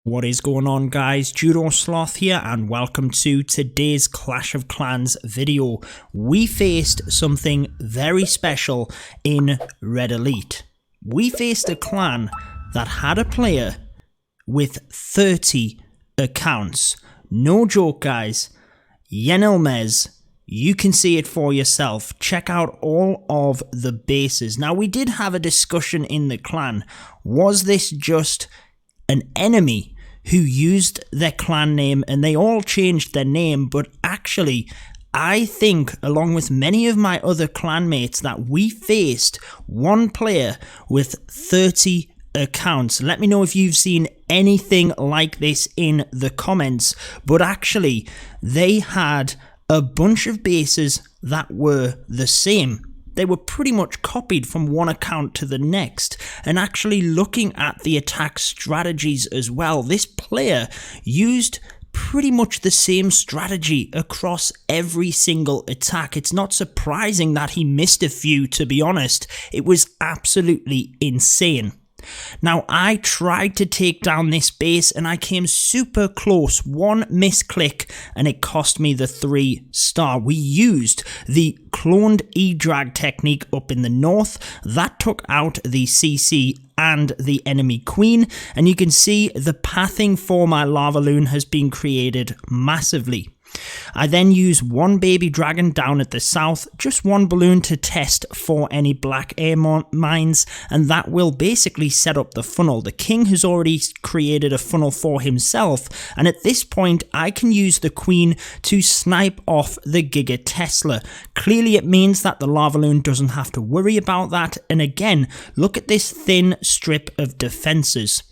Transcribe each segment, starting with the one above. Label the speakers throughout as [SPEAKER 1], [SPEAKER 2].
[SPEAKER 1] What is going on, guys? Judo Sloth here, and welcome to today's Clash of Clans video. We faced something very special in Red Elite. We faced a clan that had a player with 30 accounts. No joke, guys. Yenilmez. You can see it for yourself. Check out all of the bases. Now, we did have a discussion in the clan. Was this just an enemy who used their clan name and they all changed their name? But actually, I think, along with many of my other clanmates, that we faced one player with 30 accounts. Let me know if you've seen anything like this in the comments. But actually, they had a bunch of bases that were the same. They were pretty much copied from one account to the next. And actually looking at the attack strategies as well, this player used pretty much the same strategy across every single attack. It's not surprising that he missed a few, to be honest. It was absolutely insane. Now, I tried to take down this base and I came super close. One misclick and it cost me the 3-star. We used the cloned E-drag technique up in the north. That took out the CC and the enemy queen. And you can see the pathing for my LavaLoon has been created massively. I then use one baby dragon down at the south, just one balloon to test for any black air mines, and that will basically set up the funnel. The king has already created a funnel for himself, and at this point I can use the queen to snipe off the Giga Tesla. Clearly it means that the LavaLoon doesn't have to worry about that, and again, look at this thin strip of defenses.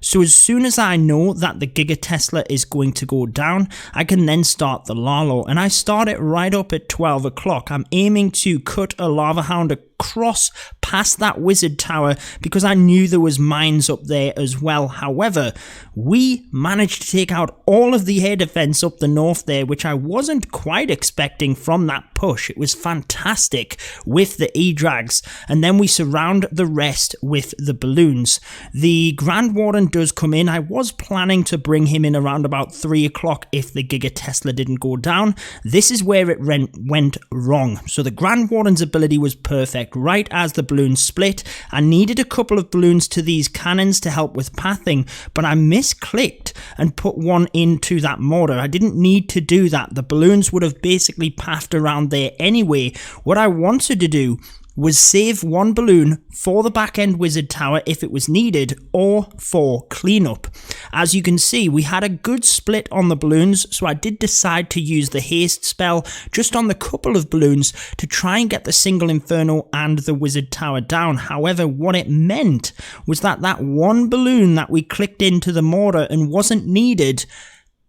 [SPEAKER 1] So as soon as I know that the Giga Tesla is going to go down, I can then start the Lalo, and I start it right up at 12 o'clock. I'm aiming to cut a Lava Hound across past that wizard tower because I knew there was mines up there as well. However, we managed to take out all of the air defense up the north there, which I wasn't quite expecting from that push. It was fantastic with the E-drags, and then we surround the rest with the balloons. The Grand Warden does come in. I was planning to bring him in around about 3 o'clock if the Giga Tesla didn't go down. This is where it went wrong. So the Grand Warden's ability was perfect. Right as the balloons split, I needed a couple of balloons to these cannons to help with pathing, but I misclicked and put one into that mortar. I didn't need to do that. The balloons would have basically pathed around there anyway. What I wanted to do was save one balloon for the back end wizard tower if it was needed, or for cleanup. As you can see, we had a good split on the balloons, so I did decide to use the haste spell just on the couple of balloons to try and get the single inferno and the wizard tower down. However, what it meant was that that one balloon that we clicked into the mortar and wasn't needed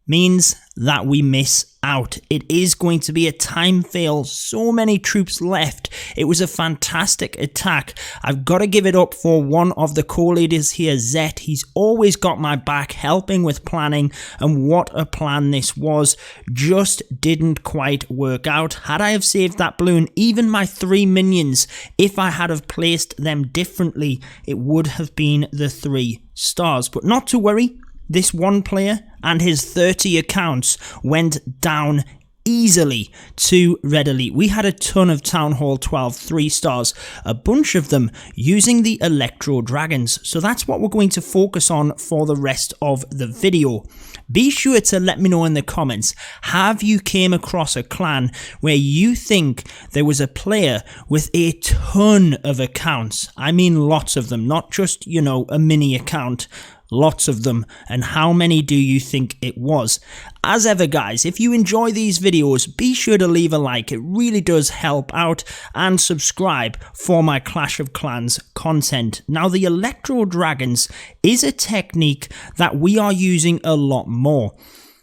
[SPEAKER 1] means that we miss out. It is going to be a time fail. So many troops left. It was a fantastic attack. I've got to give it up for one of the co-leaders here, Zet. He's always got my back, helping with planning, and what a plan this was. Just didn't quite work out. Had I have saved that balloon, even my 3 minions, if I had have placed them differently, it would have been the 3 stars. But not to worry. This one player and his 30 accounts went down easily to Red Elite. We had a ton of Town Hall 12 3-stars, a bunch of them using the Electro Dragons. So that's what we're going to focus on for the rest of the video. Be sure to let me know in the comments, have you came across a clan where you think there was a player with a ton of accounts? I mean lots of them, not just, you know, a mini account. Lots of them, and how many do you think it was? As ever, guys, if you enjoy these videos, be sure to leave a like. It really does help out, and subscribe for my Clash of Clans content. Now, the Electro Dragons is a technique that we are using a lot more.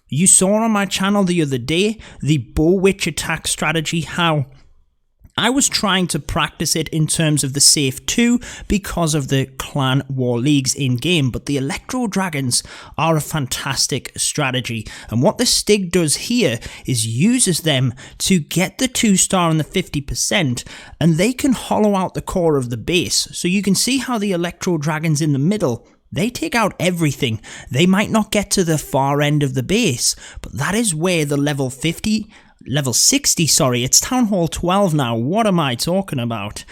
[SPEAKER 1] You saw on my channel the other day the Bow Witch attack strategy, how I was trying to practice it in terms of the Safe 2 because of the clan war leagues in game, but the Electro Dragons are a fantastic strategy, and what the Stig does here is uses them to get the 2-star and the 50%, and they can hollow out the core of the base. So you can see how the Electro Dragons in the middle they take out everything. They might not get to the far end of the base, but that is where the level 60, it's Town Hall 12 now, what am I talking about?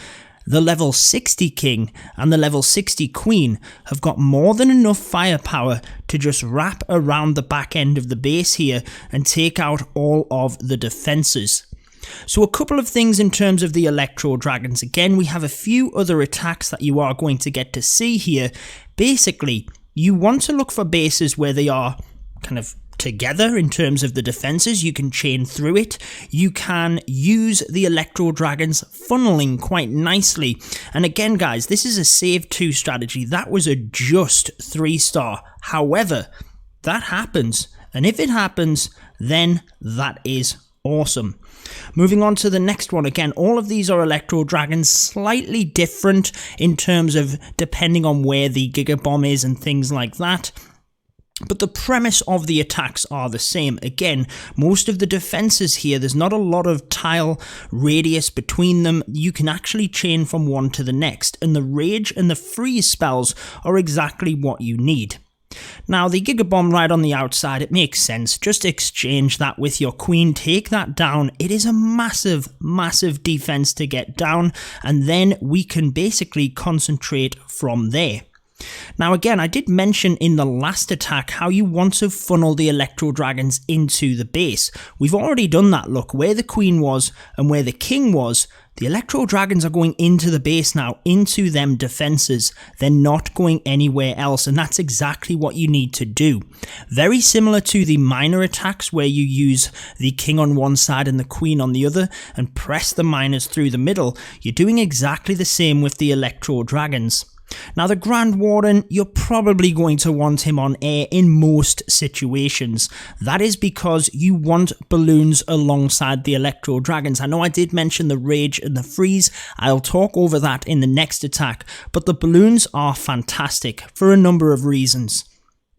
[SPEAKER 1] The level 60 king and the level 60 queen have got more than enough firepower to just wrap around the back end of the base here and take out all of the defenses. So a couple of things in terms of the Electro Dragons. Again, we have a few other attacks that you are going to get to see here. Basically, you want to look for bases where they are kind of together in terms of the defenses. You can chain through it. You can use the Electro Dragons funneling quite nicely. And again, guys, this is a save 2 strategy. That was a just 3-star. However, that happens. And if it happens, then that is awesome. Moving on to the next one. Again, all of these are Electro Dragons, slightly different in terms of depending on where the Giga Bomb is and things like that. But the premise of the attacks are the same. Again, most of the defenses here, there's not a lot of tile radius between them. You can actually chain from one to the next. And the Rage and the Freeze spells are exactly what you need. Now, the Giga Bomb right on the outside, it makes sense. Just exchange that with your queen, take that down. It is a massive, massive defense to get down. And then we can basically concentrate from there. Now again, I did mention in the last attack how you want to funnel the Electro Dragons into the base. We've already done that. Look, where the queen was and where the king was, the Electro Dragons are going into the base now, into them defenses. They're not going anywhere else, and that's exactly what you need to do. Very similar to the minor attacks where you use the king on one side and the queen on the other and press the miners through the middle. You're doing exactly the same with the Electro Dragons. Now the Grand Warden, you're probably going to want him on air in most situations. That is because you want balloons alongside the Electro Dragons. I know I did mention the Rage and the Freeze. I'll talk over that in the next attack, but the balloons are fantastic for a number of reasons.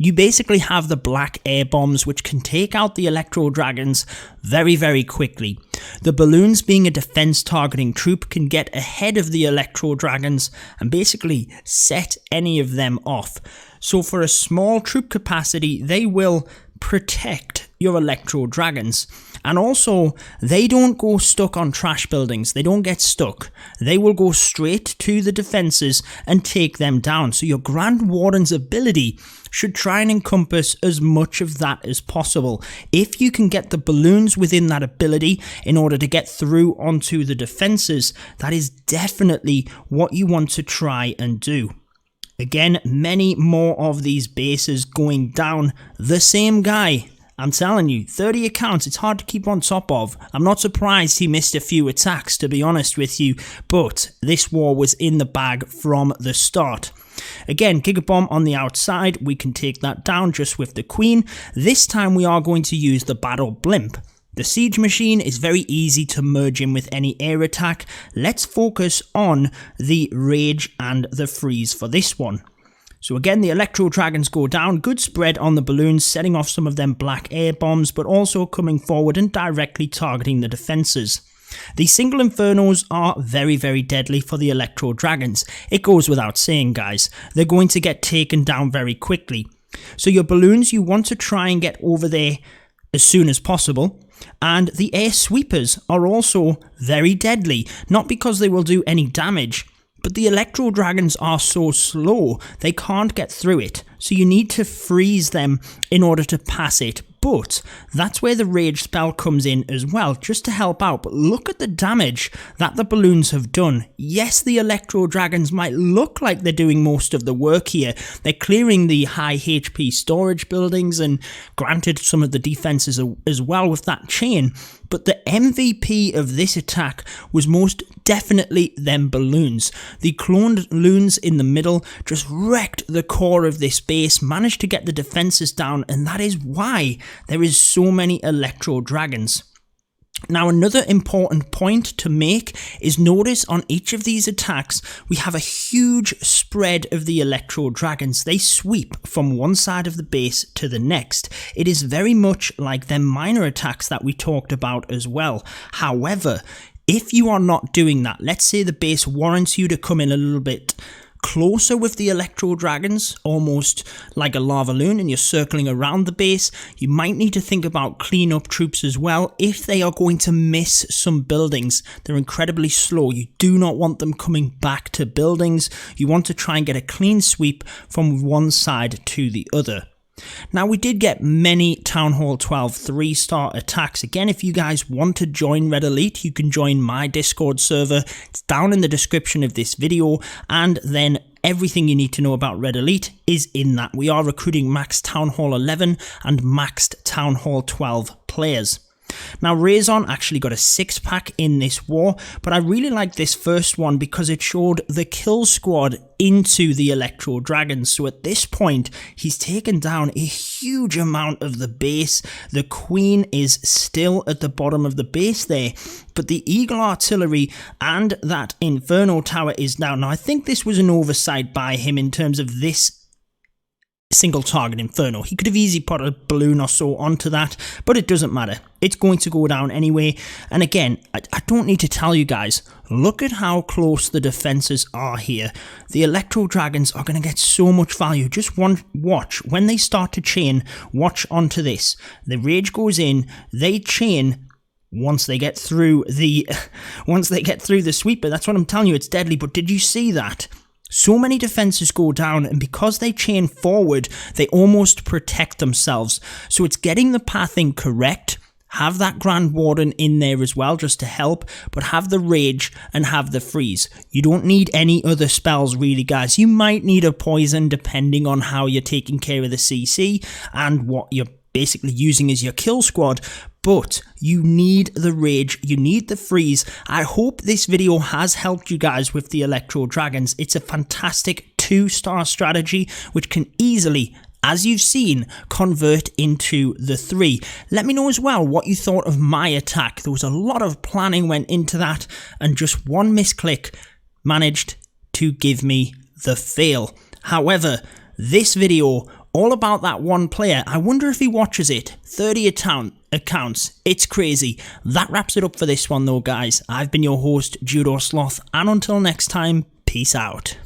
[SPEAKER 1] You basically have the black air bombs which can take out the Electro Dragons very, very quickly. The balloons, being a defense targeting troop, can get ahead of the Electro Dragons and basically set any of them off. So for a small troop capacity, they will protect your Electro Dragons. And also, they don't go stuck on trash buildings. They don't get stuck. They will go straight to the defenses and take them down. So your Grand Warden's ability should try and encompass as much of that as possible. If you can get the balloons within that ability in order to get through onto the defenses, that is definitely what you want to try and do. Again, many more of these bases going down. The same guy. I'm telling you, 30 accounts, it's hard to keep on top of. I'm not surprised he missed a few attacks, to be honest with you, but this war was in the bag from the start. Again, Giga Bomb on the outside, we can take that down just with the queen. This time we are going to use the Battle Blimp. The Siege Machine is very easy to merge in with any air attack. Let's focus on the Rage and the Freeze for this one. So again, the Electro Dragons go down, good spread on the balloons, setting off some of them black air bombs, but also coming forward and directly targeting the defenses. The single Infernos are very, very deadly for the Electro Dragons. It goes without saying, guys. They're going to get taken down very quickly. So your balloons, you want to try and get over there as soon as possible. And the air sweepers are also very deadly, not because they will do any damage, but the Electro Dragons are so slow, they can't get through it. So you need to freeze them in order to pass it. But that's where the Rage spell comes in as well, just to help out. But look at the damage that the balloons have done. Yes, the Electro Dragons might look like they're doing most of the work here. They're clearing the high HP storage buildings and granted some of the defenses as well with that chain. But the MVP of this attack was most definitely them balloons. The cloned loons in the middle just wrecked the core of this base, managed to get the defenses down, and that is why there is so many Electro Dragons. Now, another important point to make is notice on each of these attacks, we have a huge spread of the Electro Dragons. They sweep from one side of the base to the next. It is very much like them minor attacks that we talked about as well. However, if you are not doing that, let's say the base warrants you to come in a little bit closer with the Electro Dragons, almost like a LavaLoon, and you're circling around the base. You might need to think about clean up troops as well if they are going to miss some buildings. They're incredibly slow. You do not want them coming back to buildings. You want to try and get a clean sweep from one side to the other. Now, we did get many Town Hall 12 3-star attacks. Again, if you guys want to join Red Elite, you can join my Discord server. It's down in the description of this video, and then everything you need to know about Red Elite is in that. We are recruiting maxed Town Hall 11 and maxed Town Hall 12 players. Now, Raison actually got a 6-pack in this war, but I really like this first one because it showed the kill squad into the Electro Dragons. So at this point, he's taken down a huge amount of the base. The Queen is still at the bottom of the base there, but the Eagle Artillery and that Inferno Tower is down. Now, I think this was an oversight by him in terms of this single target Inferno. He could have easily put a balloon or so onto that, but it doesn't matter. It's going to go down anyway. And again, I don't need to tell you guys, look at how close the defenses are here. The Electro Dragons are going to get so much value. Just watch when they start to chain. Watch onto this. The rage goes in, they chain. Once they get through the sweeper, that's what I'm telling you, it's deadly. But did you see that? So many defenses go down, and because they chain forward, they almost protect themselves. So it's getting the pathing correct. Have that Grand Warden in there as well, just to help, but have the Rage and have the Freeze. You don't need any other spells really, guys. You might need a Poison depending on how you're taking care of the CC and what you're basically using as your kill squad, but you need the Rage, you need the Freeze. I hope this video has helped you guys with the Electro Dragons. It's a fantastic 2-star strategy which can easily, as you've seen, convert into the 3. Let me know as well what you thought of my attack. There was a lot of planning went into that, and just one misclick managed to give me the fail. However, this video all about that one player. I wonder if he watches it. 30 accounts. It's crazy. That wraps it up for this one though, guys. I've been your host, Judo Sloth, and until next time, peace out.